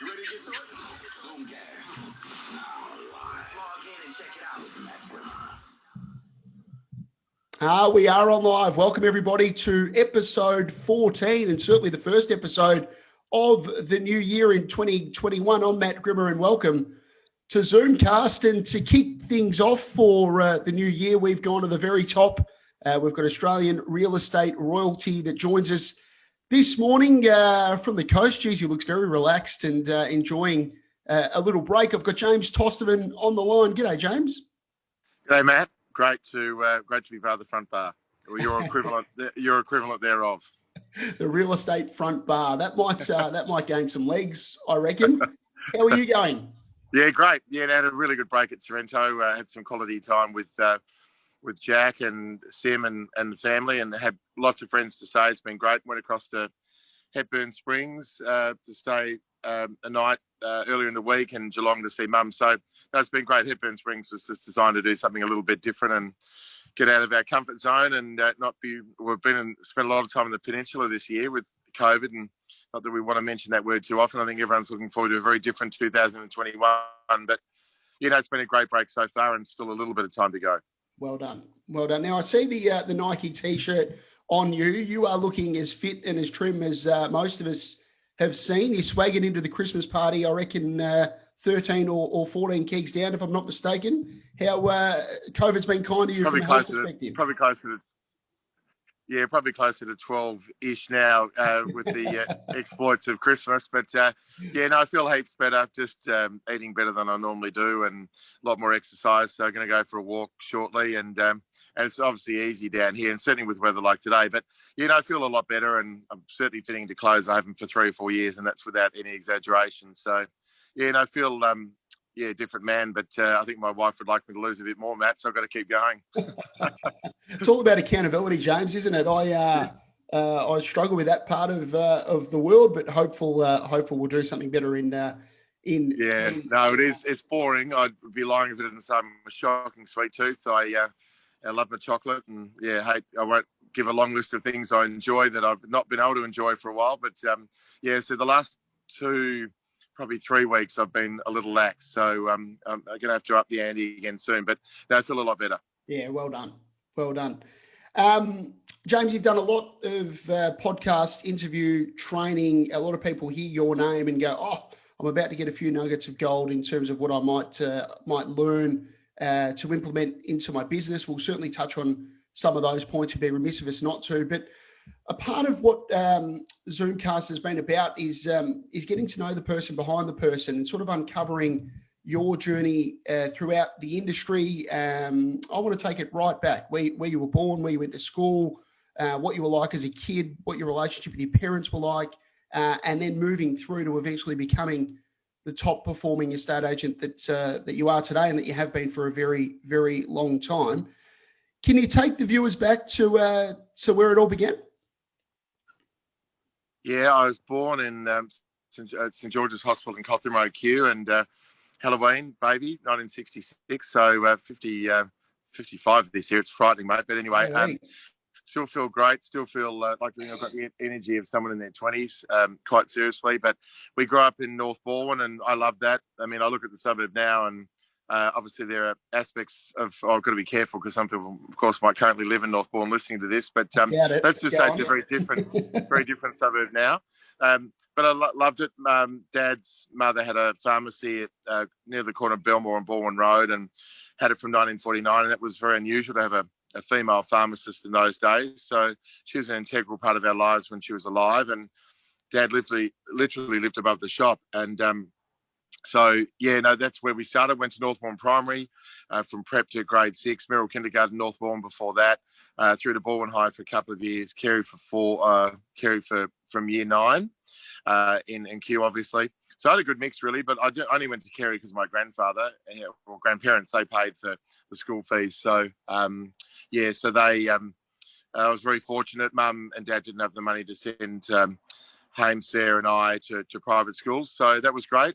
You ready to get to it? ZOOMCAST. Now live. Log in and check it out. We are on live. Welcome everybody to episode 14 and certainly the first episode of the new year in 2021. I'm Matt Grima and welcome to ZOOMCAST. And to kick things off for the new year, we've gone to the very top. We've got Australian real estate royalty that joins us this morning from the coast. Geez, he looks very relaxed and enjoying a little break. I've got James Tostevin on the line. G'day, James. G'day, Matt. Great to be part of the front bar. Or your equivalent thereof. The real estate front bar. That might gain some legs, I reckon. How are you going? Yeah, great. Yeah, I had a really good break at Sorrento. Had some quality time with Jack and Sim and the family, and had lots of friends to stay. It's been great. Went across to Hepburn Springs to stay a night earlier in the week, and Geelong to see Mum. So that's been great. Hepburn Springs was just designed to do something a little bit different and get out of our comfort zone and we've spent a lot of time in the peninsula this year with COVID, and not that we want to mention that word too often. I think everyone's looking forward to a very different 2021, but it's been a great break so far and still a little bit of time to go. Well done. Now I see the Nike t-shirt on you. You are looking as fit and as trim as most of us have seen. You're swagging into the Christmas party, I reckon 13 or 14 kegs down, if I'm not mistaken. How COVID's been kind to you from a health perspective? Probably closer to 12-ish now with the exploits of Christmas. But, I feel heaps better, just eating better than I normally do and a lot more exercise. So I'm going to go for a walk shortly. And it's obviously easy down here, and certainly with weather like today. But, I feel a lot better, and I'm certainly fitting into clothes I haven't for 3 or 4 years, and that's without any exaggeration. So, I feel... different man, but I think my wife would like me to lose a bit more, Matt, so I've got to keep going. It's all about accountability, James, isn't it? I struggle with that part of the world, but hopeful we'll do something better in. No, it is. It's boring. I'd be lying if it didn't say I'm a shocking sweet tooth. I love my chocolate, and I won't give a long list of things I enjoy that I've not been able to enjoy for a while. But so the last probably 3 weeks I've been a little lax, so I'm going to have to up the ante again soon, but I feel a lot better. Yeah, well done. James, you've done a lot of podcast interview training. A lot of people hear your name and go, oh, I'm about to get a few nuggets of gold in terms of what I might learn to implement into my business. We'll certainly touch on some of those points. It'd be remiss of us not to, but a part of what ZOOMCAST has been about is getting to know the person behind the person and sort of uncovering your journey throughout the industry. I want to take it right back, where you were born, where you went to school, what you were like as a kid, what your relationship with your parents were like, and then moving through to eventually becoming the top performing estate agent that you are today and that you have been for a very, very long time. Can you take the viewers back to where it all began? Yeah, I was born in St George's Hospital in Cotham Q, and Halloween, baby, 1966. So 55 this year. It's frightening, mate. But anyway, still feel great. Still feel like I've got the energy of someone in their 20s, quite seriously. But we grew up in North Balwyn, and I love that. I mean, I look at the suburb now, and obviously there are aspects of, I've got to be careful because some people, of course, might currently live in North Balwyn listening to this, but let's just say it's a very different suburb now. But I loved it. Dad's mother had a pharmacy at near the corner of Belmore and Balwyn Road, and had it from 1949, and that was very unusual to have a female pharmacist in those days. So she was an integral part of our lives when she was alive, and Dad literally lived above the shop. And that's where we started. Went to Northbourne Primary, from prep to grade 6, Merrill Kindergarten, Northbourne before that, through to Balwyn High for a couple of years, Kerry from year 9 in Kew, obviously. So I had a good mix, really, but I only went to Kerry because my grandfather or grandparents, they paid for the school fees. So, so they, I was very fortunate. Mum and Dad didn't have the money to send Hames, Sarah and I to private schools. So that was great.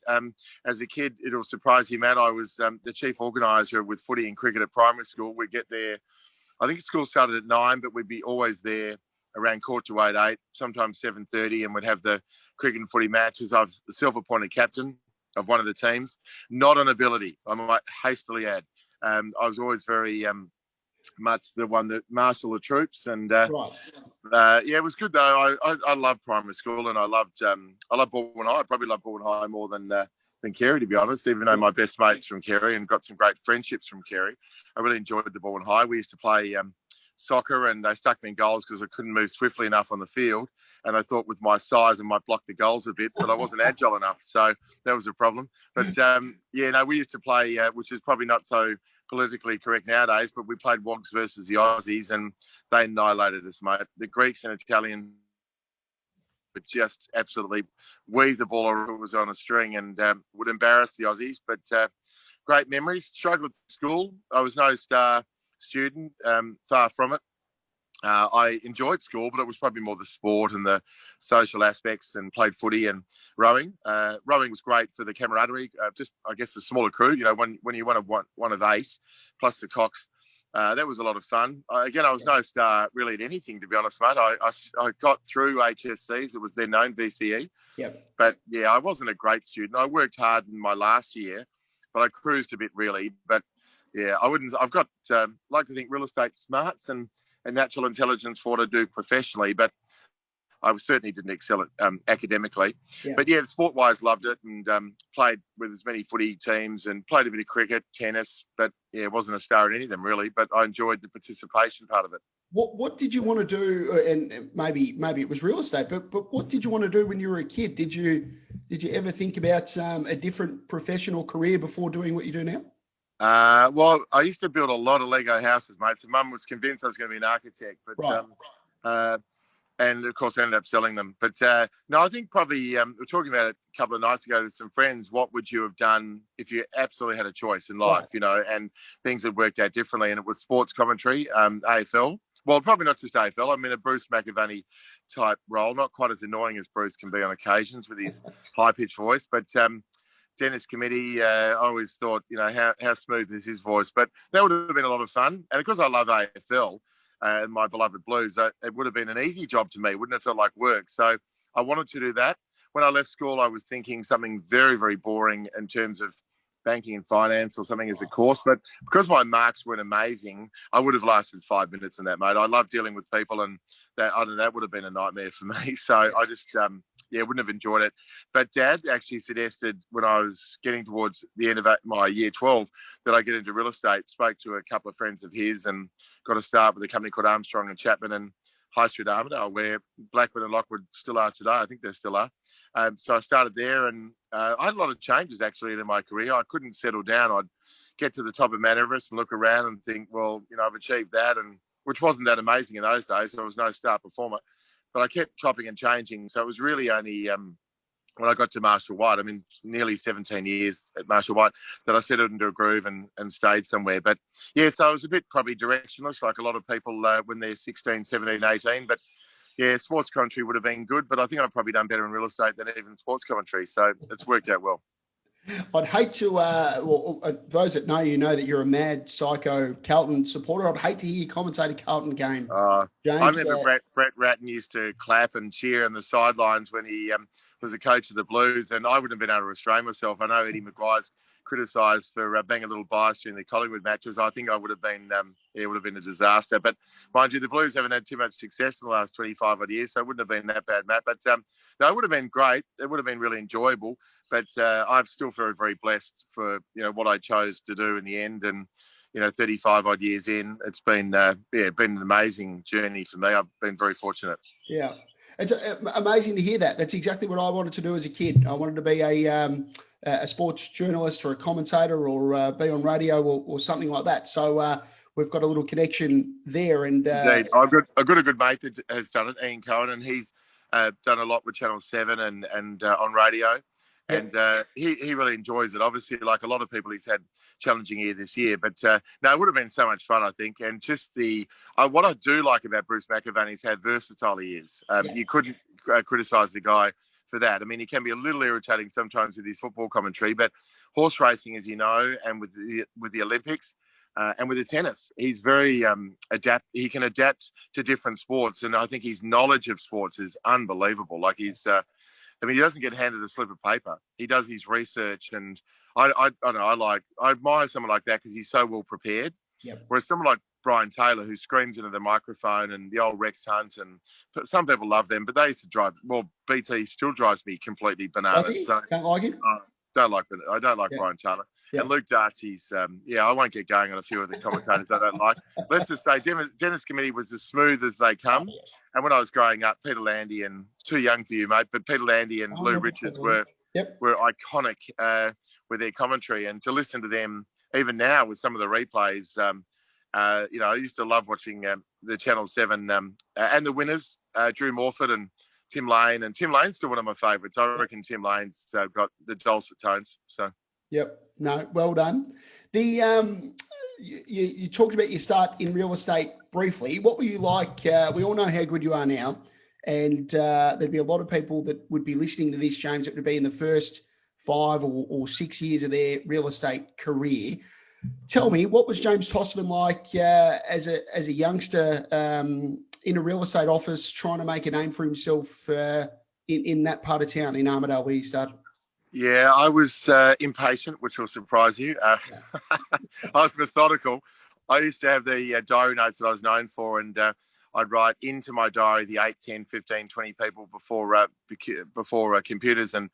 As a kid, it'll surprise you, Matt, I was the chief organiser with footy and cricket at primary school. We'd get there, I think school started at 9, but we'd be always there around 8:15, sometimes 7:30, and we'd have the cricket and footy matches. I was the self-appointed captain of one of the teams, not on ability, I might hastily add. I was always very much the one that marshaled the troops, and yeah, it was good though. I loved primary school, and I loved Baldwin High. I probably loved Baldwin High more than Kerry, to be honest. Even though my best mates from Kerry and got some great friendships from Kerry, I really enjoyed the Baldwin High. We used to play soccer, and they stuck me in goals because I couldn't move swiftly enough on the field. And I thought with my size I might block the goals a bit, but I wasn't agile enough, so that was a problem. But yeah, no, we used to play, which is probably not so politically correct nowadays, but we played Wogs versus the Aussies, and they annihilated us, mate. The Greeks and Italians would just absolutely weave the ball or it was on a string, and would embarrass the Aussies. But great memories. Struggled with school. I was no star student, far from it. I enjoyed school, but it was probably more the sport and the social aspects, and played footy and rowing. Rowing was great for the camaraderie, just, I guess, the smaller crew, you know, when you want one of 8, plus the Cox. That was a lot of fun. Again, I was no star really at anything, to be honest, mate. I got through HSCs. It was then known VCE. Yep. But, yeah, I wasn't a great student. I worked hard in my last year, but I cruised a bit, really. But, yeah, I've got, like to think, real estate smarts and natural intelligence for what I do professionally, but I certainly didn't excel at academically. Yeah. But, yeah, sport-wise, loved it, and played with as many footy teams and played a bit of cricket, tennis, but, yeah, wasn't a star in any of them, really, but I enjoyed the participation part of it. What did you want to do? And maybe it was real estate, but what did you want to do when you were a kid? Did you ever think about a different professional career before doing what you do now? Well, I used to build a lot of Lego houses, mate. So Mum was convinced I was going to be an architect, but and of course I ended up selling them. But no, I think probably we were talking about it a couple of nights ago with some friends. What would you have done if you absolutely had a choice in life, you know, and things had worked out differently? And it was sports commentary, AFL. Well, probably not just AFL. I mean, a Bruce McAvaney type role, not quite as annoying as Bruce can be on occasions with his high-pitched voice, but Dennis Committee, I always thought, you know, how smooth is his voice? But that would have been a lot of fun. And because I love AFL and my beloved Blues, it would have been an easy job to me. It wouldn't have felt like work. So I wanted to do that. When I left school, I was thinking something very, very boring in terms of banking and finance or something as a course. But because my marks weren't amazing, I would have lasted 5 minutes in that, mate. I love dealing with people, and that would have been a nightmare for me. So I just, wouldn't have enjoyed it. But Dad actually suggested when I was getting towards the end of my year 12 that I get into real estate. Spoke to a couple of friends of his and got a start with a company called Armstrong and Chapman and High Street Armidale, where Blackburn and Lockwood still are today. I think they still are. So I started there, and I had a lot of changes actually in my career. I couldn't settle down. I'd get to the top of Mount Everest and look around and think, well, you know, I've achieved that, and which wasn't that amazing in those days. I was no star performer, but I kept chopping and changing. So it was really only when I got to Marshall White, I mean, nearly 17 years at Marshall White, that I settled into a groove and stayed somewhere. But, yeah, so I was a bit probably directionless, like a lot of people when they're 16, 17, 18. But, yeah, sports commentary would have been good, but I think I've probably done better in real estate than even sports commentary. So it's worked out well. I'd hate to, those that know you know that you're a mad psycho Carlton supporter. I'd hate to hear you commentate a Carlton game. James, I remember Brett Ratton used to clap and cheer on the sidelines when he was a coach of the Blues, and I wouldn't have been able to restrain myself. I know Eddie Maguire's criticised for being a little biased during the Collingwood matches. I think I would have been, it would have been a disaster. But mind you, the Blues haven't had too much success in the last 25 odd years, so it wouldn't have been that bad, Matt. But no, it would have been great. It would have been really enjoyable. But I'm still very, very blessed for, you know, what I chose to do in the end. And, you know, 35 odd years in, it's been, been an amazing journey for me. I've been very fortunate. Yeah. It's amazing to hear that. That's exactly what I wanted to do as a kid. I wanted to be a sports journalist or a commentator or be on radio or something like that. So we've got a little connection there. And indeed, I've got a good mate that has done it, Ian Cohen, and he's done a lot with Channel 7 and on radio. And he really enjoys it. Obviously, like a lot of people, he's had challenging year this year. But no, it would have been so much fun, I think. And just what I do like about Bruce McAvaney is how versatile he is. You couldn't criticise the guy for that. I mean, he can be a little irritating sometimes with his football commentary, but horse racing, as you know, and with the Olympics, And with the tennis, he's very He can adapt to different sports, and I think his knowledge of sports is unbelievable. Like he doesn't get handed a slip of paper. He does his research, and I don't know. I admire someone like that because he's so well prepared. Yep. Whereas someone like Brian Taylor, who screams into the microphone, and the old Rex Hunt, and some people love them, but they used to drive. Well, BT still drives me completely bananas. So, don't like it. I don't like Brian Taylor. And Luke Darcy's, I won't get going on a few of the commentators I don't like. Let's just say Dennis Committee was as smooth as they come. And when I was growing up, Peter Landy, and too young for you, mate, but Peter Landy and Lou Richards were iconic with their commentary. And to listen to them, even now with some of the replays, I used to love watching the Channel 7 and the winners, Drew Morford and Tim Lane. And Tim Lane's still one of my favourites. I reckon Tim Lane's got the dulcet tones. So. Yep. No, well done. The you talked about your start in real estate briefly. What were you like? We all know how good you are now, and there'd be a lot of people that would be listening to this, James, that would be in the first 5 or 6 years of their real estate career. Tell me, what was James Tostevin like as a youngster in a real estate office, trying to make a name for himself in that part of town in Armidale where you started? Yeah, I was impatient, which will surprise you. I was methodical. I used to have the diary notes that I was known for, and I'd write into my diary the 8, 10, 15, 20 people before computers and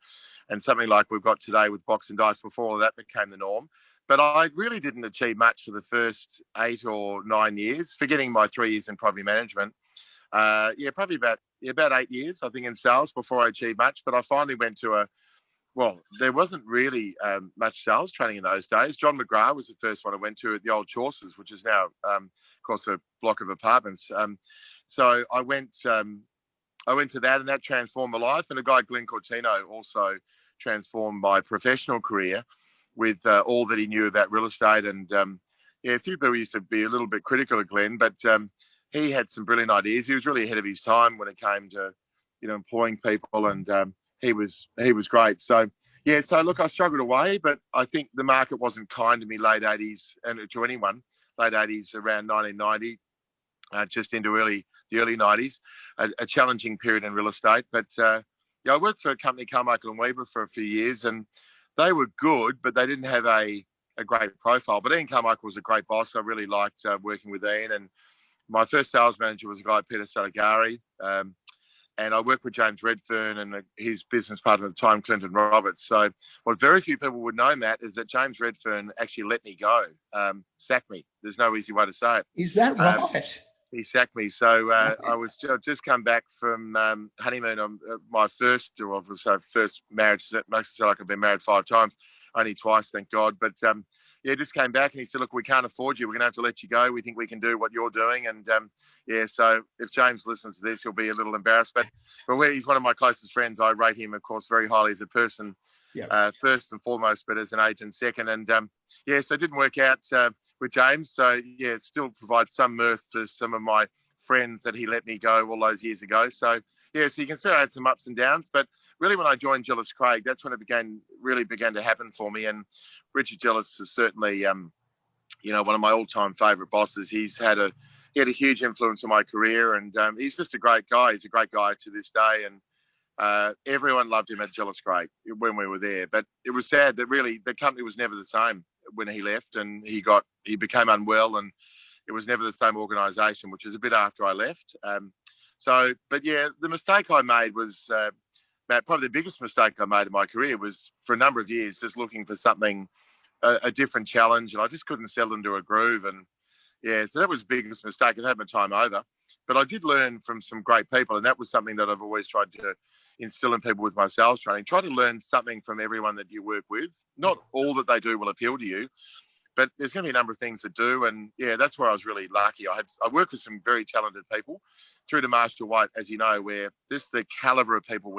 something like we've got today with Box and Dice before all that became the norm. But I really didn't achieve much for the first 8 or 9 years, forgetting my 3 years in property management. Probably about 8 years, I think, in sales before I achieved much. But I finally went to there wasn't really much sales training in those days. John McGrath was the first one I went to at the old Chaucers, which is now, of course, a block of apartments. So I went to that, and that transformed my life. And a guy, Glenn Cortino, also transformed my professional career with all that he knew about real estate. And a few people used to be a little bit critical of Glenn, but he had some brilliant ideas. He was really ahead of his time when it came to, employing people, and he was great. So look, I struggled away, but I think the market wasn't kind to me late 80s and to anyone, late 80s around 1990, just into the early 90s, a challenging period in real estate. But I worked for a company, Carmichael and Weaver, for a few years, and they were good, but they didn't have a great profile. But Ian Carmichael was a great boss. I really liked working with Ian. And my first sales manager was a guy, Peter Salagari. And I worked with James Redfern and his business partner at the time, Clinton Roberts. So what very few people would know, Matt, is that James Redfern actually let me go, sacked me. There's no easy way to say it. Is that right? He sacked me. So I was just come back from honeymoon on my first marriage. It makes it sound like I've been married 5 times, only twice, thank God. But just came back, and he said, look, we can't afford you. We're going to have to let you go. We think we can do what you're doing. And so if James listens to this, he'll be a little embarrassed. But he's one of my closest friends. I rate him, of course, very highly as a person, first and foremost, but as an agent second. And so it didn't work out with James. So it still provides some mirth to some of my friends that he let me go all those years ago. So so you can see I had some ups and downs, but really when I joined Gillis Craig, that's when it really began to happen for me. And Richard Gillis is certainly, one of my all-time favourite bosses. He had a huge influence on my career, and he's just a great guy. He's a great guy to this day, and everyone loved him at Gillis Craig when we were there. But it was sad that really the company was never the same when he left, and he became unwell, and it was never the same organisation, which is a bit after I left. The mistake I made was, Matt, probably the biggest mistake I made in my career was for a number of years just looking for something, a different challenge, and I just couldn't settle into a groove. And so that was the biggest mistake. I had my time over, but I did learn from some great people, and that was something that I've always tried to instill in people with my sales training. Try to learn something from everyone that you work with. Not all that they do will appeal to you, but there's going to be a number of things that do. And that's where I was really lucky. I worked with some very talented people through to Marshall White, as you know, where this the caliber of people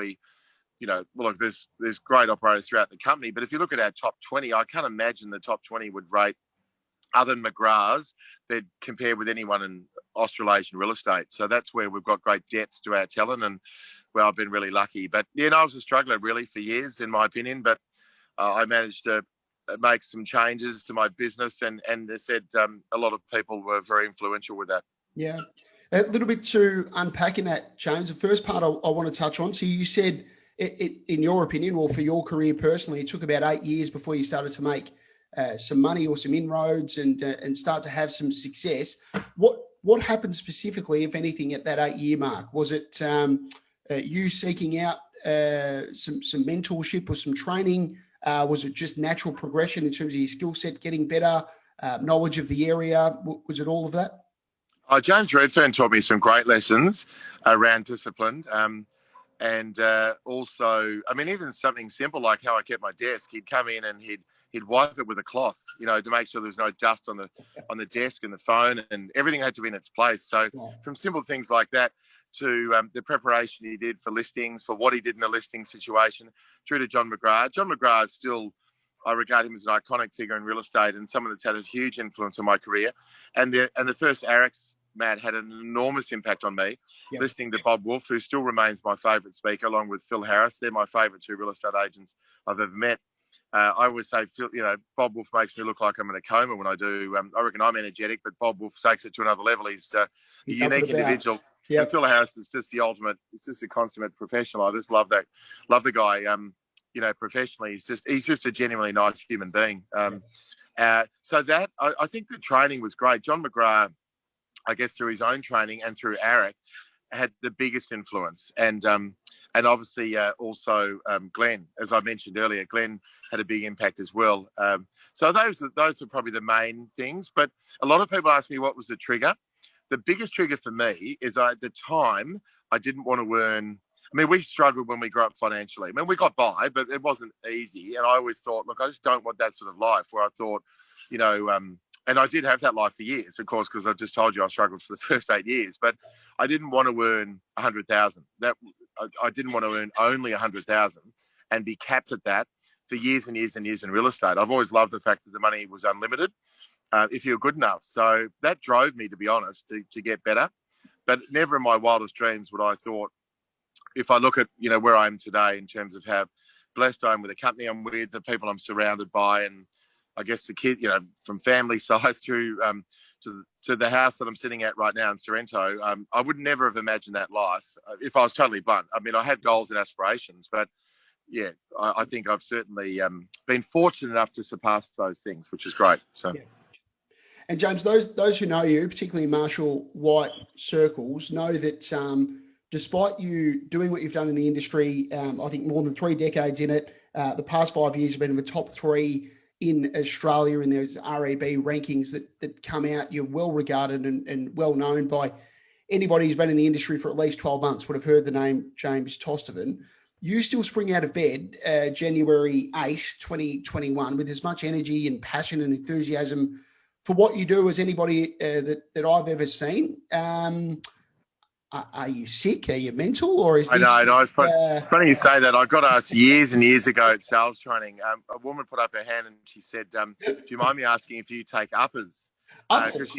there's great operators throughout the company. But if you look at our top 20, I can't imagine the top 20 would rate, other than McGrath's, they'd compare with anyone in Australasian real estate. So that's where we've got great depth to our talent, and where I've been really lucky. But I was a struggler really for years, in my opinion. But I managed to make some changes to my business, and they said a lot of people were very influential with that. Yeah. A little bit to unpack in that, James. The first part I want to touch on. So you said, in your opinion, or for your career personally, it took about 8 years before you started to make some money or some inroads and start to have some success. What happened specifically, if anything, at that 8-year mark? Was it you seeking out some mentorship or some training? Was it just natural progression in terms of your skill set getting better, knowledge of the area? Was it all of that? James Redfern taught me some great lessons around discipline. And also, I mean, even something simple like how I kept my desk. He'd come in and he'd wipe it with a cloth, to make sure there was no dust on the desk and the phone, and everything had to be in its place. So from simple things like that to the preparation he did for listings, for what he did in a listing situation, through to John McGrath. John McGrath is still, I regard him as an iconic figure in real estate and someone that's had a huge influence on my career. And the first AREX, Matt, had an enormous impact on me. Yep. Listening to Bob Wolf, who still remains my favourite speaker, along with Phil Harris. They're my favourite 2 real estate agents I've ever met. I always say, Phil, Bob Wolf makes me look like I'm in a coma when I do. I reckon I'm energetic, but Bob Wolf takes it to another level. He's a unique individual. Yep. And Phil Harris is just the ultimate. He's just a consummate professional. I just love that. Love the guy. Professionally, he's just a genuinely nice human being. So that I think the training was great. John McGrath, I guess through his own training and through AREC, had the biggest influence. And obviously also Glenn, as I mentioned earlier, Glenn had a big impact as well. So those are probably the main things. But a lot of people ask me what was the trigger. The biggest trigger for me is at the time, I didn't want to earn. I mean, we struggled when we grew up financially. I mean, we got by, but it wasn't easy. And I always thought, look, I just don't want that sort of life where I thought, and I did have that life for years, of course, because I've just told you I struggled for the first 8 years. But I didn't want to earn 100,000. I didn't want to earn only 100,000 and be capped at that for years and years and years in real estate. I've always loved the fact that the money was unlimited if you're good enough. So that drove me, to be honest, to get better. But never in my wildest dreams would I thought, if I look at where I am today in terms of how blessed I am with the company I'm with, the people I'm surrounded by, and I guess the kid, from family size through to the house that I'm sitting at right now in Sorrento, I would never have imagined that life if I was totally blunt. I mean, I had goals and aspirations, but yeah, I think I've certainly been fortunate enough to surpass those things, which is great. So. Yeah. And James, those who know you, particularly Marshall White circles, know that despite you doing what you've done in the industry, I think more than 3 decades in it, the past 5 years have been in the top 3 in Australia in those REB rankings that come out. You're well regarded and well known by anybody who's been in the industry for at least 12 months would have heard the name James Tostevin. You still spring out of bed January 8, 2021 with as much energy and passion and enthusiasm for what you do as anybody that I've ever seen. Are you sick? Are you mental? Or is this... I know. It's funny you say that. I got asked years and years ago at sales training. A woman put up her hand and she said, do you mind me asking if you take uppers? Because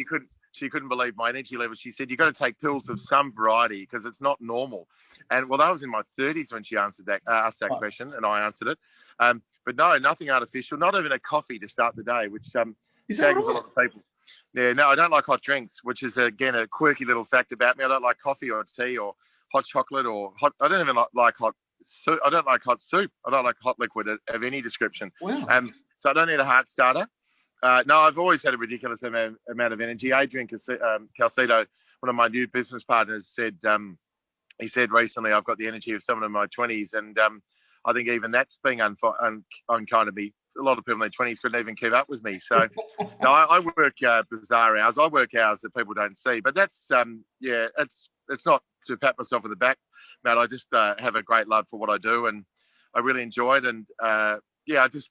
she couldn't believe my energy level. She said, you've got to take pills of some variety because it's not normal. And well, I was in my 30s when she asked that question, and I answered it. But no, nothing artificial, not even a coffee to start the day, which staggers a lot of people. Yeah, no, I don't like hot drinks, which is, again, a quirky little fact about me. I don't like coffee or tea or hot chocolate or hot. I don't even like hot soup. I don't like hot soup. I don't like hot liquid of any description. Wow. So I don't need a heart starter. No, I've always had a ridiculous amount of energy. Adrian Calcedo, one of my new business partners, said he said recently, I've got the energy of someone in my 20s. And I think even that's being unkind of me. A lot of people in their 20s couldn't even keep up with me. So no, I work bizarre hours. I work hours that people don't see. But that's, it's not to pat myself on the back, Matt. I just have a great love for what I do, and I really enjoy it. And I just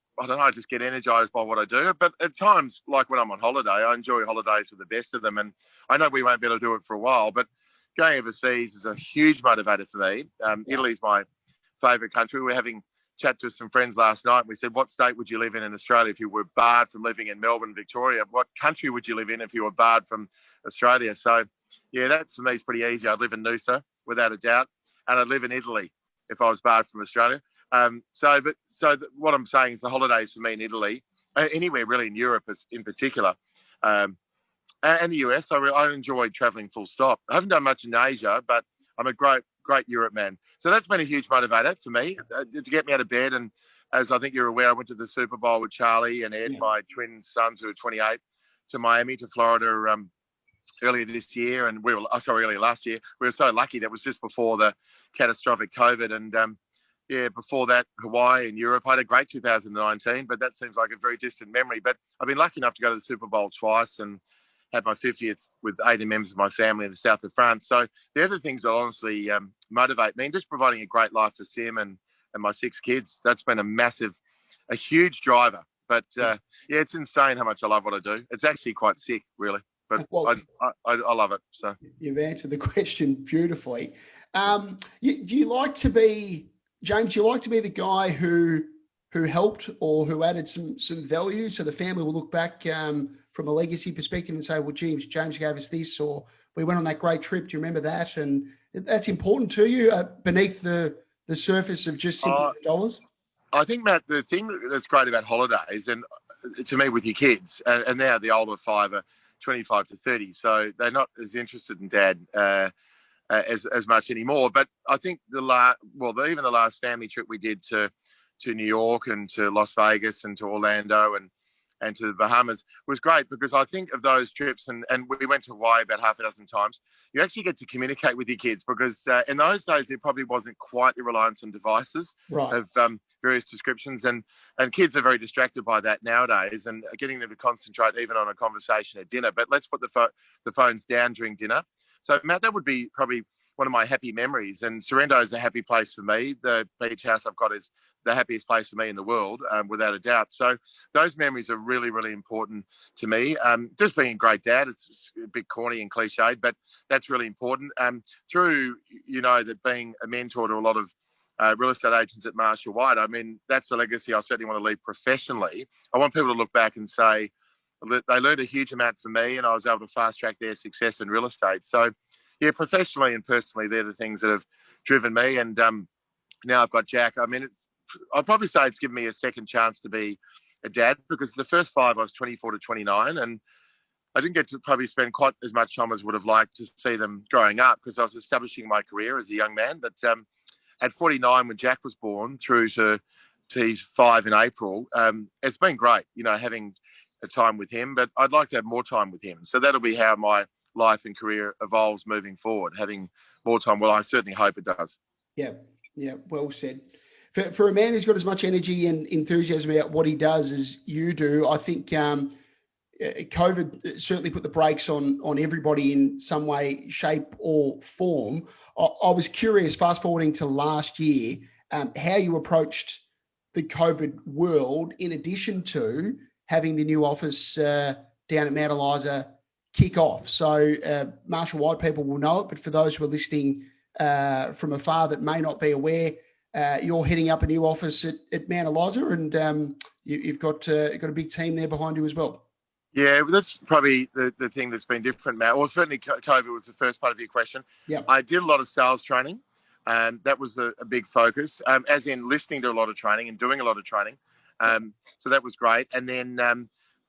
get energized by what I do. But at times, like when I'm on holiday, I enjoy holidays with the best of them. And I know we won't be able to do it for a while, but going overseas is a huge motivator for me. Italy's my favourite country. We're having chat to some friends last night. We said, what state would you live in Australia if you were barred from living in Melbourne, Victoria? What country would you live in if you were barred from Australia? So, yeah, that for me is pretty easy. I'd live in Noosa, without a doubt, and I'd live in Italy if I was barred from Australia. So what I'm saying is the holidays for me in Italy anywhere really in Europe in particular. And the US. I enjoy traveling full stop. I haven't done much in Asia, but I'm a great Europe man. So that's been a huge motivator for me to get me out of bed. And as I think you're aware, I went to the Super Bowl with Charlie and Ed, my twin sons who are 28, to Miami, to Florida earlier this year. And earlier last year. We were so lucky. That was just before the catastrophic COVID. And before that, Hawaii and Europe. I had a great 2019, but that seems like a very distant memory. But I've been lucky enough to go to the Super Bowl twice and had my 50th with 80 members of my family in the south of France. So the other things that honestly motivate me, and just providing a great life for Sim and my 6 kids, that's been a huge driver. But it's insane how much I love what I do. It's actually quite sick, really. But I love it. So you've answered the question beautifully. Do you like to be, James, do you like to be the guy who helped or who added some value so the family will look back from a legacy perspective and say, well, James gave us this, or we went on that great trip. Do you remember that? And that's important to you beneath the surface of just simply dollars? I think, Matt, the thing that's great about holidays, and to me with your kids, and now the older 5 are 25 to 30, so they're not as interested in Dad as much anymore. But I think even the last family trip we did to New York and to Las Vegas and to Orlando and to the Bahamas was great, because I think of those trips, and we went to Hawaii about half a dozen times, you actually get to communicate with your kids, because in those days there probably wasn't quite the reliance on devices of various descriptions, and kids are very distracted by that nowadays, and getting them to concentrate even on a conversation at dinner. But let's put the phones down during dinner. So, Matt, that would be probably one of my happy memories. And Sorrento is a happy place for me. The beach house I've got is the happiest place for me in the world, without a doubt. So those memories are really, really important to me. Just being a great dad, it's a bit corny and cliched, but that's really important. Through, that being a mentor to a lot of real estate agents at Marshall White, I mean, that's a legacy I certainly want to leave professionally. I want people to look back and say that they learned a huge amount from me, and I was able to fast track their success in real estate. So, yeah, professionally and personally, they're the things that have driven me. And now I've got Jack. I mean, I'd probably say it's given me a second chance to be a dad, because the first 5 I was 24 to 29, and I didn't get to probably spend quite as much time as would have liked to see them growing up, because I was establishing my career as a young man. But at 49, when Jack was born, through to he's 5 in April, it's been great, having a time with him. But I'd like to have more time with him. So that'll be how my life and career evolves moving forward, having more time. Well, I certainly hope it does. Yeah, well said. For a man who's got as much energy and enthusiasm about what he does as you do, I think COVID certainly put the brakes on everybody in some way, shape or form. I was curious, fast forwarding to last year, how you approached the COVID world, in addition to having the new office down at Mount Eliza kick off. So Marshall White people will know it, but for those who are listening from afar that may not be aware, you're heading up a new office at Mount Eliza, and you've got a big team there behind you as well. Yeah, that's probably the thing that's been different, Matt. Well, certainly COVID was the first part of your question. Yeah, I did a lot of sales training, and that was a big focus, as in listening to a lot of training and doing a lot of training. So that was great. And then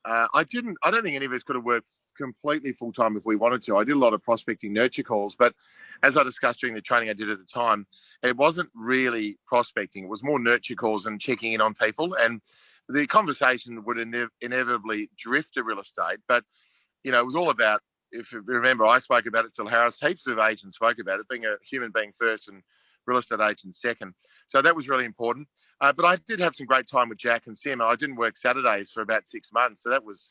I don't think any of us could have worked completely full time if we wanted to. I did a lot of prospecting nurture calls, but as I discussed during the training I did at the time, it wasn't really prospecting. It was more nurture calls and checking in on people. And the conversation would inevitably drift to real estate, but it was all about, if you remember, I spoke about it, Phil Harris, heaps of agents spoke about it, being a human being first and real estate agent second. So that was really important. But I did have some great time with Jack and Sim. I didn't work Saturdays for about 6 months. So that was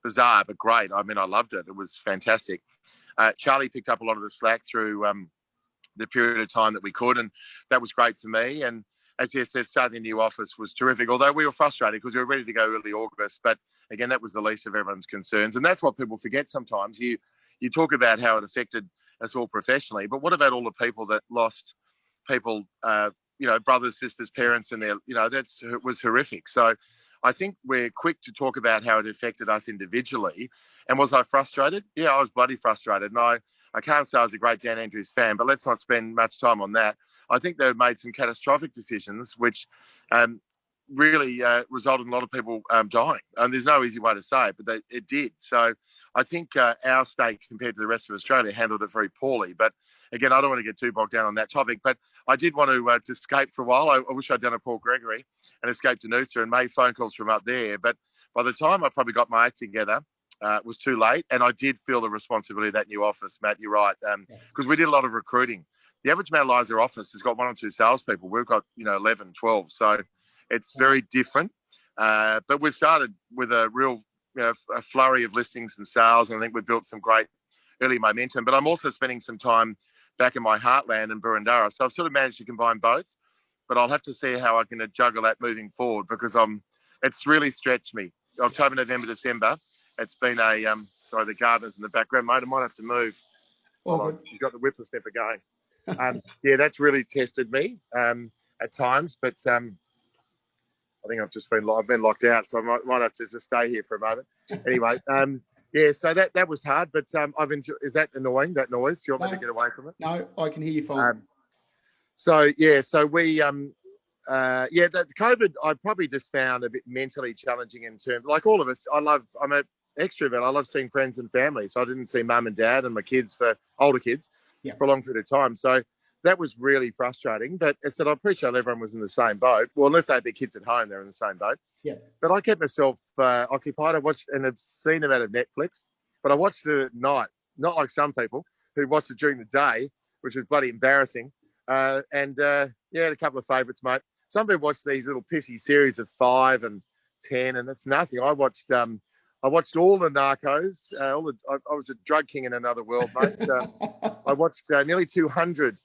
bizarre, but great. I mean, I loved it. It was fantastic. Charlie picked up a lot of the slack through the period of time that we could, and that was great for me. And as you said, starting a new office was terrific, although we were frustrated because we were ready to go early August. But again, that was the least of everyone's concerns. And that's what people forget sometimes. You talk about how it affected us all professionally, but what about all the people that lost people, brothers, sisters, parents, and it was horrific. So I think we're quick to talk about how it affected us individually. And was I frustrated? Yeah, I was bloody frustrated. And I can't say I was a great Dan Andrews fan, but let's not spend much time on that. I think they made some catastrophic decisions, which really resulted in a lot of people dying. And there's no easy way to say it, but it did. So I think our state, compared to the rest of Australia, handled it very poorly. But again, I don't want to get too bogged down on that topic. But I did want to escape for a while. I wish I'd done a Paul Gregory and escaped to Noosa and made phone calls from up there. But by the time I probably got my act together, it was too late. And I did feel the responsibility of that new office, Matt. You're right. Because we did a lot of recruiting. The average Mount Eliza office has got 1 or 2 salespeople. We've got, 11, 12. So it's very different. But we've started with a real, a flurry of listings and sales. And I think we've built some great early momentum. But I'm also spending some time back in my heartland in Burundara. So I've sort of managed to combine both. But I'll have to see how I can juggle that moving forward, because it's really stretched me. October, November, December. It's been sorry, the gardeners in the background, mate. I might have to move. You've got the whippersnapper going. Yeah, that's really tested me at times, but I think I've been locked out, so I might have to just stay here for a moment. Anyway, yeah, so that was hard, but I've enjoyed. Is that annoying? That noise? Do you want me to get away from it? No, I can hear you fine. So we the COVID I probably just found a bit mentally challenging in terms, like all of us. I'm an extrovert. I love seeing friends and family, so I didn't see mum and dad and my kids older kids for a long period of time. So that was really frustrating. But I said I appreciate everyone was in the same boat. Well, unless they had their kids at home, they're in the same boat. Yeah. But I kept myself occupied. I watched an obscene amount of Netflix, but I watched it at night, not like some people who watched it during the day, which was bloody embarrassing. Had a couple of favourites, mate. Some people watch these little pissy series of 5 and 10, and that's nothing. I watched all the Narcos. I was a drug king in another world, mate. I watched nearly 200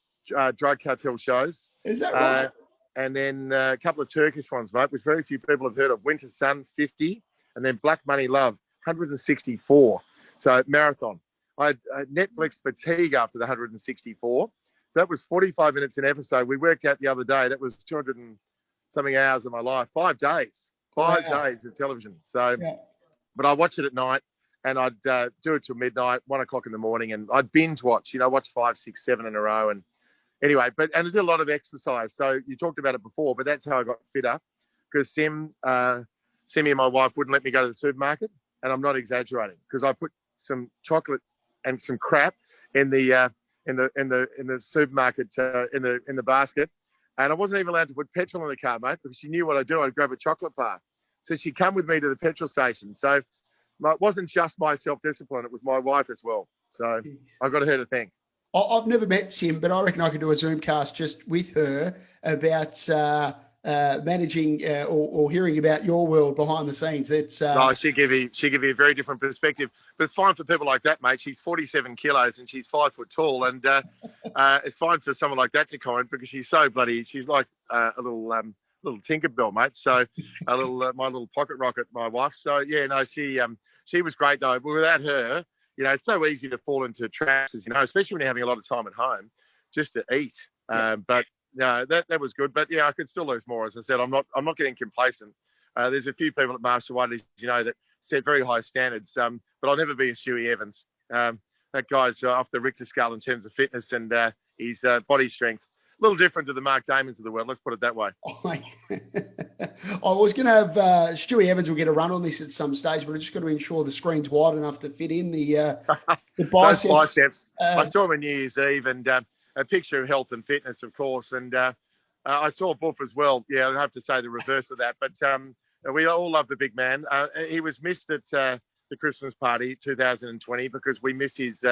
drug cartel shows. Is that right? And then a couple of Turkish ones, mate, which very few people have heard of. Winter Sun, 50, and then Black Money Love, 164. So marathon. I had Netflix fatigue after the 164. So that was 45 minutes an episode. We worked out the other day, that was 200 and something hours of my life. 5 days. 5 days of television. So, but I watch it at night, and I'd do it till midnight, 1 o'clock in the morning, and I'd binge watch, watch 5, 6, 7 in a row. And anyway, and I did a lot of exercise. So you talked about it before, but that's how I got fitter, because Simmy and my wife wouldn't let me go to the supermarket, and I'm not exaggerating, because I put some chocolate and some crap in the supermarket in the basket, and I wasn't even allowed to put petrol in the car, mate, because she knew what I'd do. I'd grab a chocolate bar. So she'd come with me to the petrol station. So it wasn't just my self-discipline; it was my wife as well. So I got her to thank. I've never met Sim, but I reckon I could do a Zoomcast just with her about managing or hearing about your world behind the scenes. It's she give you a very different perspective. But it's fine for people like that, mate. She's 47 kilos and she's 5 foot tall, and it's fine for someone like that to comment, because she's so bloody. She's like a little Tinkerbell, mate. So a little my little pocket rocket, my wife. So yeah, no, she was great though. But without her, it's so easy to fall into traps, especially when you're having a lot of time at home, just to eat. But no, that was good. But yeah, I could still lose more. As I said, I'm not getting complacent. There's a few people at Marshall Whiteley's, that set very high standards. But I'll never be a Stewie Evans. That guy's off the Richter scale in terms of fitness and his body strength. A little different to the Mark Damons of the world. Let's put it that way. I was going to have Stewie Evans will get a run on this at some stage, but I just got to ensure the screen's wide enough to fit in the biceps. Those biceps. I saw him on New Year's Eve, and a picture of health and fitness, of course. And I saw Buff as well. Yeah, I'd have to say the reverse of that. But we all love the big man. He was missed at the Christmas party 2020 because we miss his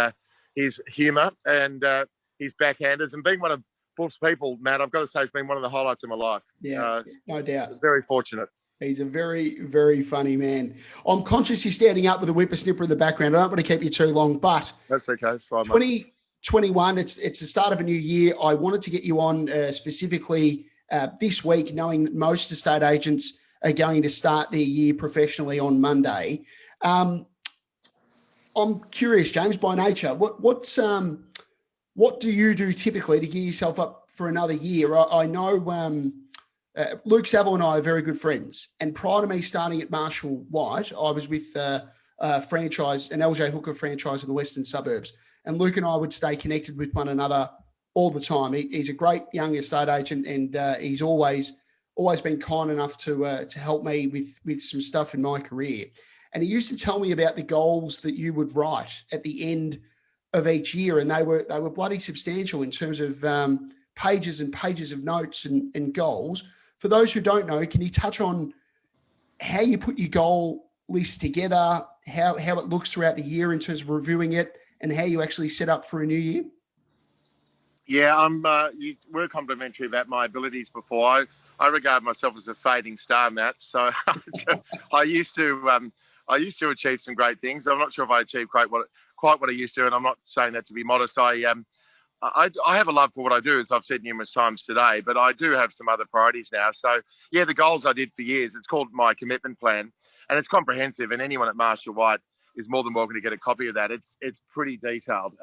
humour and his backhanders. And being one of Buff's people, Matt, I've got to say, it's been one of the highlights of my life. Yeah, no doubt. Very fortunate. He's a very, very funny man. I'm conscious you're standing up with a whippersnipper in the background. I don't want to keep you too long, but that's okay. It's fine. 2021, it's the start of a new year. I wanted to get you on specifically this week, knowing that most estate agents are going to start their year professionally on Monday. I'm curious, James, by nature, what do you do typically to gear yourself up for another year? I know Luke Saville and I are very good friends. And prior to me starting at Marshall White, I was with an LJ Hooker franchise in the Western Suburbs. And Luke and I would stay connected with one another all the time. He's a great young estate agent, and he's always always been kind enough to help me with some stuff in my career. And he used to tell me about the goals that you would write at the end of each year, and they were bloody substantial in terms of pages and pages of notes and goals. For those who don't know, can you touch on how you put your goal list together, how it looks throughout the year in terms of reviewing it, and how you actually set up for a new year? Yeah, you were complimentary about my abilities before. I regard myself as a fading star, Matt. So I used to achieve some great things. I'm not sure if I achieved quite what I used to, and I'm not saying that to be modest. I have a love for what I do, as I've said numerous times today, but I do have some other priorities now. So yeah, the goals I did for years, it's called my commitment plan, and it's comprehensive. And anyone at Marshall White is more than welcome to get a copy of that. It's pretty detailed.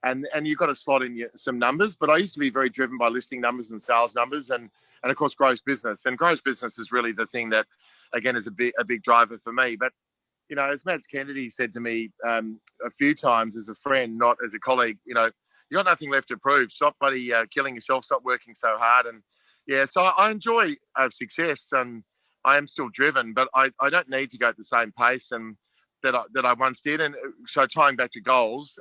And you've got to slot in some numbers, but I used to be very driven by listing numbers and sales numbers, and of course gross business. And gross business is really the thing that, again, is a big driver for me. But you know, as Mads Kennedy said to me a few times as a friend, not as a colleague, you know, you got nothing left to prove. Stop bloody killing yourself. Stop working so hard. And yeah, so I enjoy success, and I am still driven, but I don't need to go at the same pace and that I once did. And so tying back to goals.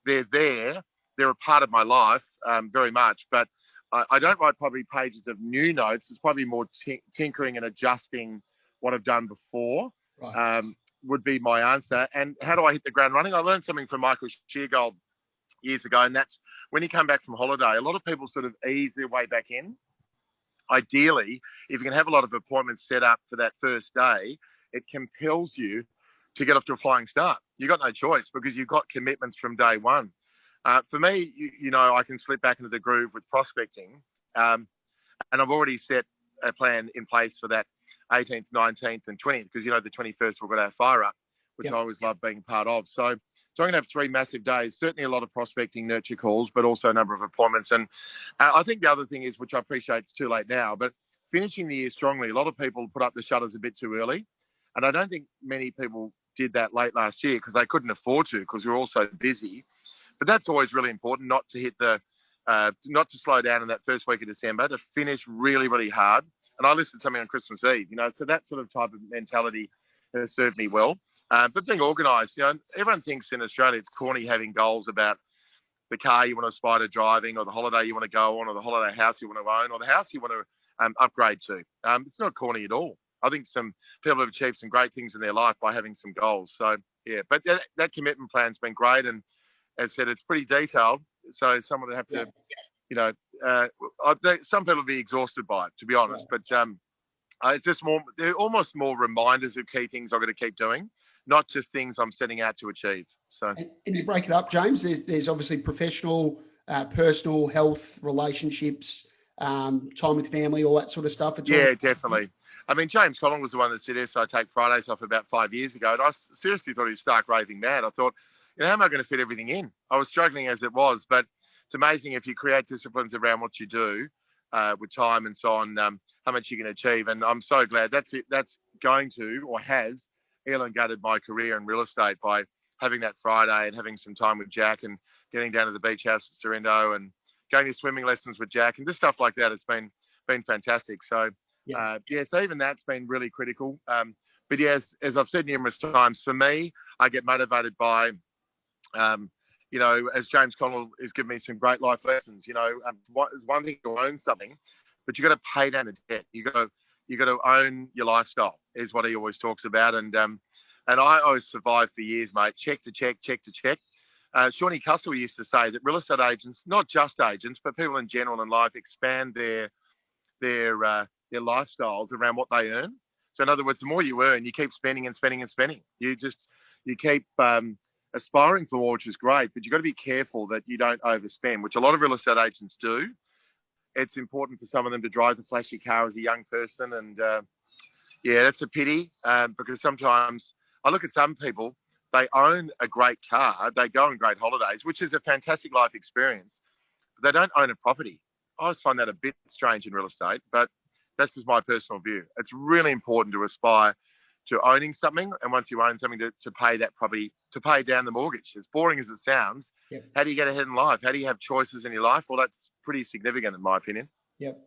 They're a part of my life very much, but I don't write probably pages of new notes. It's probably more tinkering and adjusting what I've done before. Right. Would be my answer. And how do I hit the ground running? I learned something from Michael Sheargold years ago, and that's when you come back from holiday, a lot of people sort of ease their way back in. Ideally, if you can have a lot of appointments set up for that first day, it compels you to get off to a flying start. You've got no choice because you've got commitments from day one. For me, you know, I can slip back into the groove with prospecting. And I've already set a plan in place for that 18th, 19th and 20th because, you know, the 21st we've got our fire up, which I always love being part of. So I'm going to have 3 massive days, certainly a lot of prospecting, nurture calls, but also a number of appointments. And I think the other thing is, which I appreciate it's too late now, but finishing the year strongly. A lot of people put up the shutters a bit too early. And I don't think many people did that late last year because they couldn't afford to because we were all so busy. But that's always really important, not to hit not to slow down in that first week of December, to finish really, really hard. And I listed something on Christmas Eve, you know, so that sort of type of mentality has served me well. But being organised, you know, everyone thinks in Australia it's corny having goals about the car you want to aspire to driving, or the holiday you want to go on, or the holiday house you want to own, or the house you want to upgrade to. It's not corny at all. I think some people have achieved some great things in their life by having some goals. So, yeah, but that commitment plan's been great. And as I said, it's pretty detailed. So someone would have to, you know, some people will be exhausted by it, to be honest. Right. But it's just they're almost more reminders of key things I've got to keep doing, not just things I'm setting out to achieve. So, and you break it up, James. There's obviously professional, personal, health, relationships, time with family, all that sort of stuff. Definitely. I mean, James Collins was the one that said, yes, I take Fridays off about 5 years ago. And I seriously thought he was stark raving mad. I thought, you know, how am I going to fit everything in? I was struggling as it was, but it's amazing if you create disciplines around what you do with time and so on, how much you can achieve. And I'm so glad that's going to, or has, elongated my career in real estate by having that Friday and having some time with Jack and getting down to the beach house at Sorrento and going to swimming lessons with Jack and just stuff like that. It's been fantastic. So, so even that's been really critical. But yes, as I've said numerous times, for me, I get motivated by, you know, as James Connell has given me some great life lessons. You know, one thing to own something, but you got to pay down the debt. You got to own your lifestyle, is what he always talks about. And I always survived for years, mate. Check to check, check to check. Shawnee Cussell used to say that real estate agents, not just agents, but people in general in life, expand their lifestyles around what they earn. So in other words, the more you earn, you keep spending and spending and spending. You keep aspiring for more, which is great, but you've got to be careful that you don't overspend, which a lot of real estate agents do. It's important for some of them to drive the flashy car as a young person. And that's a pity because sometimes I look at some people, they own a great car, they go on great holidays, which is a fantastic life experience, but they don't own a property. I always find that a bit strange in real estate, but that's just my personal view. It's really important to aspire to owning something, and once you own something, to pay that property, to pay down the mortgage. As boring as it sounds, How do you get ahead in life? How do you have choices in your life? Well, that's pretty significant in my opinion. Yep.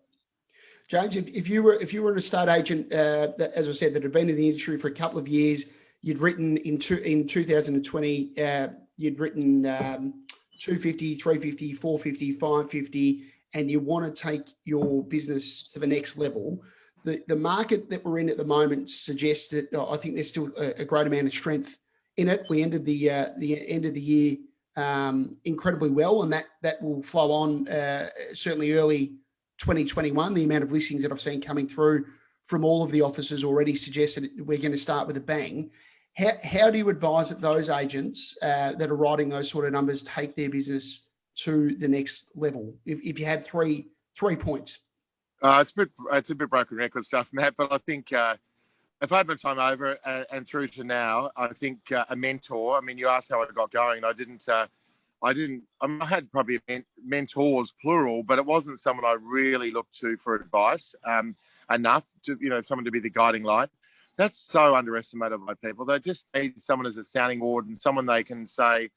James, if you were an estate agent, that, as I said, that had been in the industry for a couple of years, you'd written in 2020, you'd written 250, 350, 450, 550, and you want to take your business to the next level. The market that we're in at the moment suggests that I think there's still a great amount of strength in it. We ended the end of the year incredibly well, and that will flow on certainly early 2021. The amount of listings that I've seen coming through from all of the offices already suggests that we're going to start with a bang. How do you advise that those agents that are writing those sort of numbers take their business to the next level? If you had three points. It's a bit broken record stuff, Matt, but I think if I had my time over and through to now, I think a mentor. I mean, you asked how I got going. I had probably mentors, plural, but it wasn't someone I really looked to for advice enough to, someone to be the guiding light. That's so underestimated by people. They just need someone as a sounding board and someone they can say,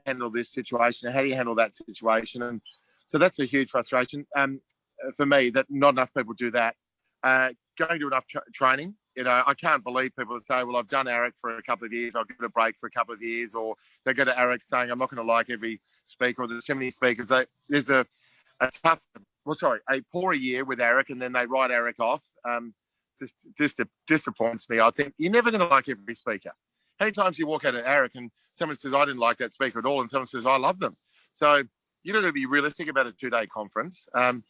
handle this situation. How do you handle that situation? And so that's a huge frustration for me that not enough people do that. Going to enough training. I can't believe people say, well, I've done ARIC for a couple of years, I'll give it a break for a couple of years, or they go to ARIC saying, I'm not going to like every speaker, or there's too many speakers. There's a poor year with ARIC, and then they write ARIC off. Just disappoints me. I think you're never going to like every speaker. How many times you walk out of ARIC and someone says, I didn't like that speaker at all, and someone says, I love them. So you've got to be realistic about a 2-day conference. And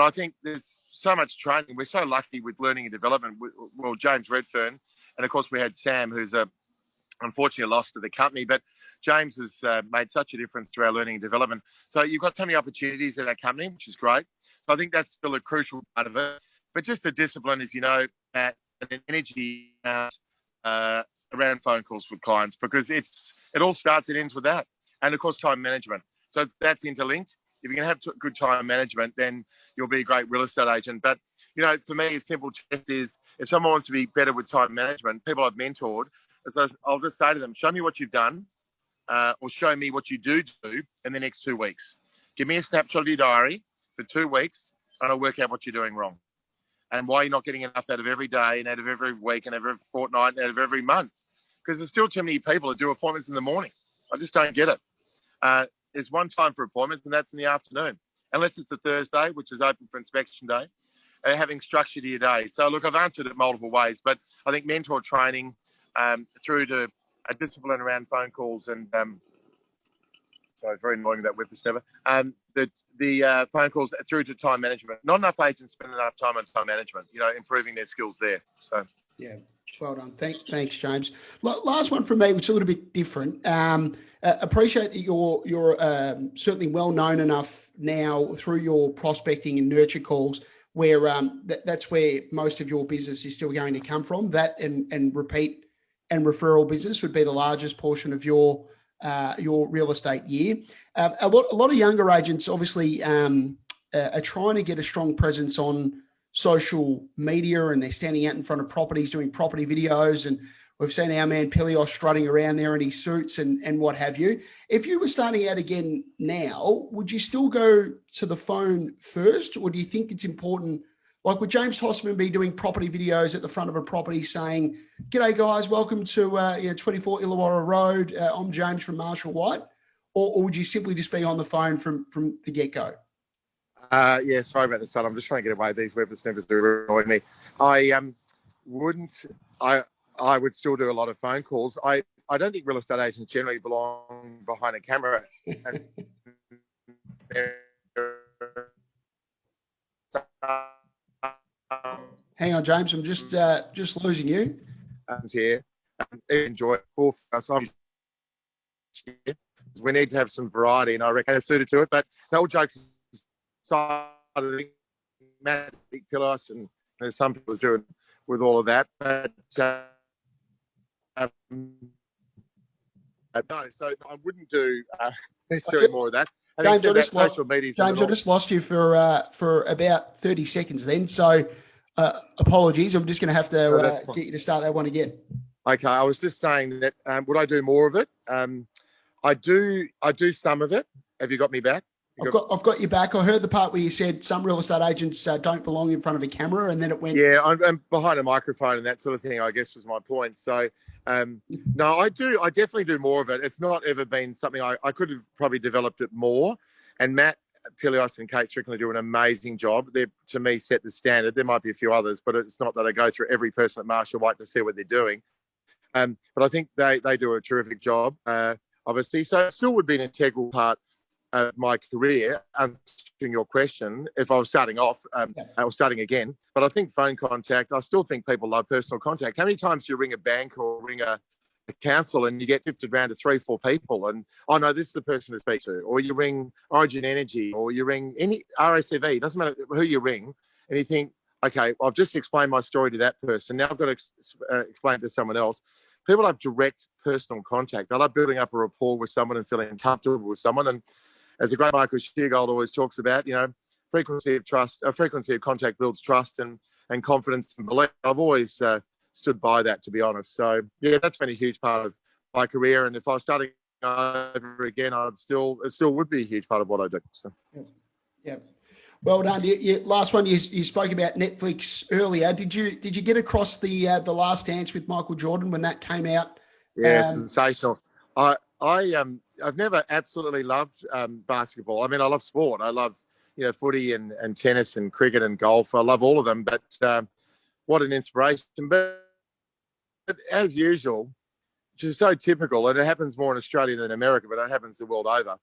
I think there's so much training. We're so lucky with learning and development. Well, James Redfern, and of course we had Sam, who's unfortunately lost to the company, but James has made such a difference to our learning and development. So you've got so many opportunities at our company, which is great. So I think that's still a crucial part of it. But just the discipline, as you know, and an energy around phone calls with clients, because it all starts and ends with that. And of course, time management. So that's interlinked. If you can have good time management, then you'll be a great real estate agent. But, for me, a simple test is if someone wants to be better with time management, people I've mentored, I'll just say to them, show me what you've done or show me what you do in the next 2 weeks. Give me a snapshot of your diary for 2 weeks and I'll work out what you're doing wrong and why you're not getting enough out of every day and out of every week and every fortnight and out of every month. Because there's still too many people that do appointments in the morning. I just don't get it. There's one time for appointments, and that's in the afternoon, unless it's a Thursday, which is open for inspection day, having structure to your day. So, look, I've answered it multiple ways, but I think mentor training through to a discipline around phone calls and, sorry, very annoying that whippersnapper, the phone calls through to time management. Not enough agents spend enough time on time management, improving their skills there. So, yeah. Well done. Thanks, James. Last one from me, which is a little bit different. Appreciate that you're certainly well known enough now through your prospecting and nurture calls, where that's where most of your business is still going to come from. That and repeat and referral business would be the largest portion of your real estate year. A lot of younger agents obviously are trying to get a strong presence on social media, and they're standing out in front of properties doing property videos, and we've seen our man Pilios strutting around there in his suits and what have you. If you were starting out again now, would you still go to the phone first, or do you think it's important, like would James Tostevin be doing property videos at the front of a property saying, g'day guys, welcome to 24 Illawarra Road, I'm James from Marshall White, or would you simply just be on the phone from the get-go? Yeah, sorry about the sun. I'm just trying to get away. These whippersnappers are annoying me. I would still do a lot of phone calls. I don't think real estate agents generally belong behind a camera. Hang on, James. I'm just losing you. Here, enjoy it. We need to have some variety, and I reckon it's suited to it. But no jokes aside, I think Matt Pilos and there's some people doing with all of that, but no. So I wouldn't do necessarily more of that. James, I just lost you for about 30 seconds then. So apologies. I'm just going to have to get you to start that one again. Okay. I was just saying that would I do more of it? I do some of it. Have you got me back? I've got you back. I heard the part where you said some real estate agents don't belong in front of a camera, and then it went. Yeah, I'm behind a microphone and that sort of thing, I guess, was my point. So, no, I do. I definitely do more of it. It's not ever been something I could have probably developed it more. And Matt Pilios and Kate Strickland do an amazing job. They, to me, set the standard. There might be a few others, but it's not that I go through every person at Marshall White to see what they're doing. But I think they do a terrific job, obviously. So it still would be an integral part of my career, answering your question, if I was starting off, I was starting again. But I think phone contact, I still think people love personal contact. How many times do you ring a bank or ring a council and you get drifted around to 3-4 people and, oh, no, this is the person to speak to? Or you ring Origin Energy or you ring any RSV, doesn't matter who you ring, and you think, okay, I've just explained my story to that person. Now I've got to explain it to someone else. People have direct personal contact. I love building up a rapport with someone and feeling comfortable with someone. And as the great Michael Sheargold always talks about, frequency of contact builds trust and confidence and belief. I've always stood by that, to be honest. So, yeah, that's been a huge part of my career. And if I was starting over again, it still would be a huge part of what I do. So. Yeah. Well done. Last one, you spoke about Netflix earlier. Did you get across the Last Dance with Michael Jordan when that came out? Yeah, sensational. I've never absolutely loved basketball. I mean, I love sport. I love, footy and tennis and cricket and golf. I love all of them. But what an inspiration. But as usual, which is so typical, and it happens more in Australia than America, but it happens the world over.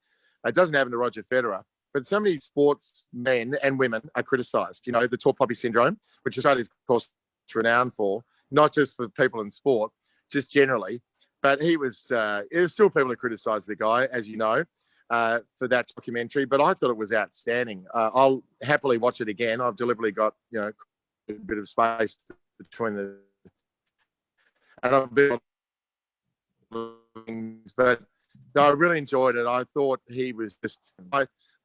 It doesn't happen to Roger Federer. But so many sportsmen and women are criticised. The tall poppy syndrome, which Australia is, of course, renowned for, not just for people in sport, just generally. But there was still people who criticised the guy, as you know, for that documentary. But I thought it was outstanding. I'll happily watch it again. I've deliberately got, a bit of space between the... And I've been... But no, I really enjoyed it. I thought he was just...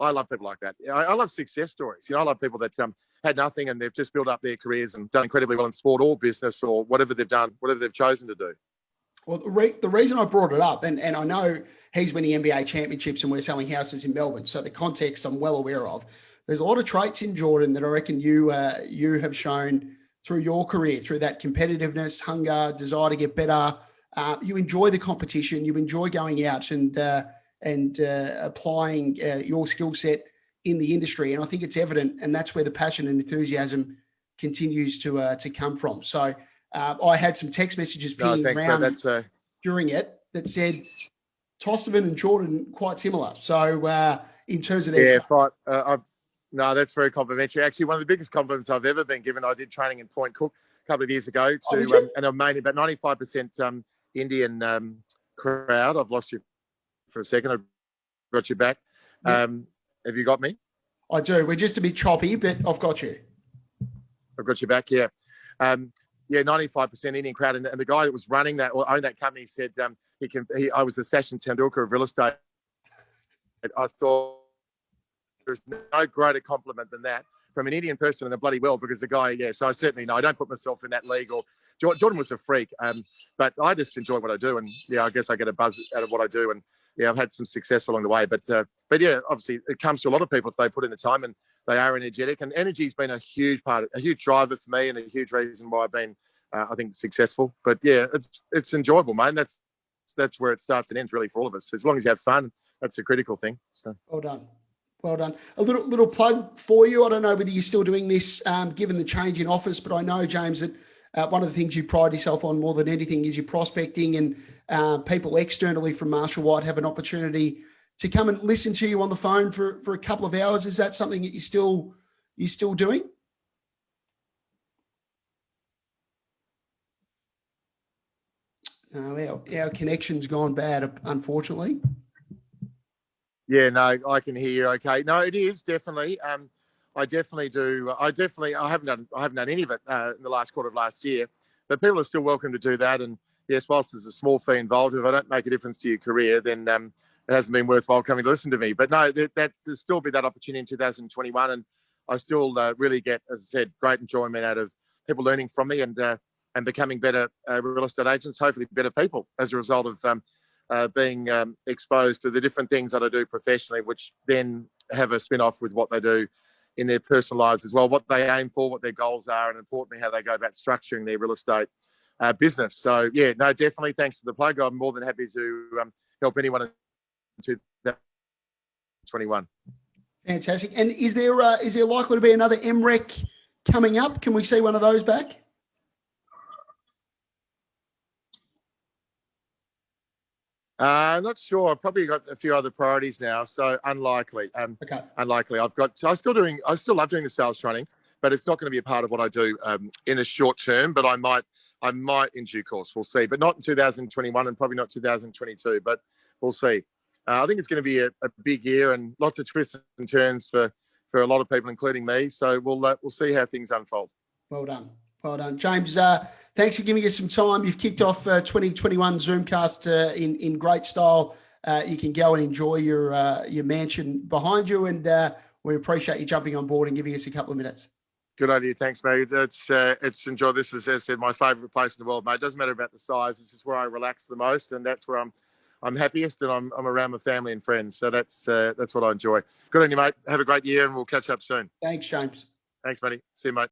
I love people like that. I love success stories. I love people that had nothing and they've just built up their careers and done incredibly well in sport or business or whatever they've done, whatever they've chosen to do. Well, the reason I brought it up, and I know he's winning NBA championships and we're selling houses in Melbourne, so the context I'm well aware of. There's a lot of traits in Jordan that I reckon you have shown through your career, through that competitiveness, hunger, desire to get better. You enjoy the competition. You enjoy going out and applying your skill set in the industry. And I think it's evident, and that's where the passion and enthusiasm continues to come from. So I had some text messages pinging around during it that said Tostevin and Jordan quite similar. So in terms of their... Yeah, no, that's very complimentary. Actually, one of the biggest compliments I've ever been given, I did training in Point Cook a couple of years ago, and they were mainly about 95% Indian crowd. I've lost you for a second. I've got you back. Yep. Have you got me? I do. We're just a bit choppy, but I've got you. I've got you back, yeah. 95% Indian crowd. And the guy that was running that or owned that company said I was the Sachin Tendulkar of real estate. I thought there's no greater compliment than that from an Indian person in the bloody world, because the guy, so I certainly know. I don't put myself in that league. Or Jordan was a freak, but I just enjoy what I do. And, I guess I get a buzz out of what I do. And, I've had some success along the way. But obviously it comes to a lot of people if they put in the time and they are energetic. And energy's been a huge driver for me and a huge reason why I've been, I think, successful. But, it's enjoyable, mate. That's where it starts and ends, really, for all of us. As long as you have fun, that's a critical thing. So. Well done. A little plug for you. I don't know whether you're still doing this, given the change in office, but I know, James, that one of the things you pride yourself on more than anything is your prospecting, and people externally from Marshall White have an opportunity to come and listen to you on the phone for a couple of hours. Is that something that you're still doing? No, our connection's gone bad, unfortunately. Yeah, no, I can hear you okay. No, it is definitely. I definitely do. I haven't done any of it in the last quarter of last year, but people are still welcome to do that. And yes, whilst there's a small fee involved, if I don't make a difference to your career, then it hasn't been worthwhile coming to listen to me. But no, there'll still be that opportunity in 2021, and I still really get, as I said, great enjoyment out of people learning from me and becoming better real estate agents, hopefully better people as a result of being exposed to the different things that I do professionally, which then have a spin-off with what they do in their personal lives as well, what they aim for, what their goals are, and importantly, how they go about structuring their real estate business. So, yeah, no, definitely thanks for the plug. I'm more than happy to help anyone in 2021. Fantastic. And is there likely to be another MREC coming up? Can we see one of those back? Not sure. I've probably got a few other priorities now, so unlikely. Okay. Unlikely. I still love doing the sales training, but it's not going to be a part of what I do in the short term. But I might in due course. We'll see. But not in 2021 and probably not 2022. But we'll see. I think it's going to be a big year and lots of twists and turns for a lot of people, including me. So we'll see how things unfold. Well done. Well done. James, thanks for giving us some time. You've kicked off 2021 Zoomcast in great style. You can go and enjoy your mansion behind you, and we appreciate you jumping on board and giving us a couple of minutes. Good idea. Thanks, mate. It's enjoy this, as I said, my favourite place in the world, mate. It doesn't matter about the size. This is where I relax the most, and that's where I'm happiest, and I'm around my family and friends. So that's what I enjoy. Good on you, mate. Have a great year, and we'll catch up soon. Thanks, James. Thanks, buddy. See you, mate.